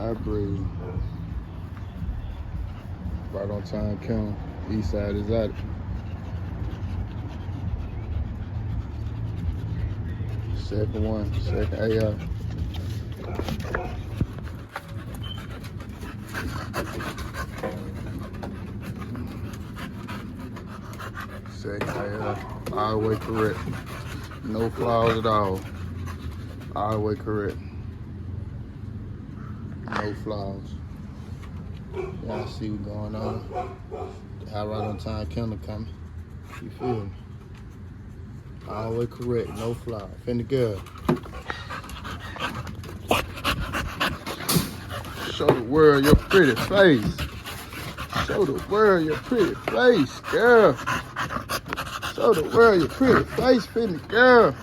Hybrid. Right on time, Kim. East side is at it. Second one, second AR. Second AR. All the way correct. No flaws at all. All the way correct. No flaws. Y'all see what's going on. How right on time Kendall coming. You feel me? All the way correct, no flaws. Finna go. Show the world your pretty face. Show the world your pretty face, girl. Show the world your pretty face, finna girl.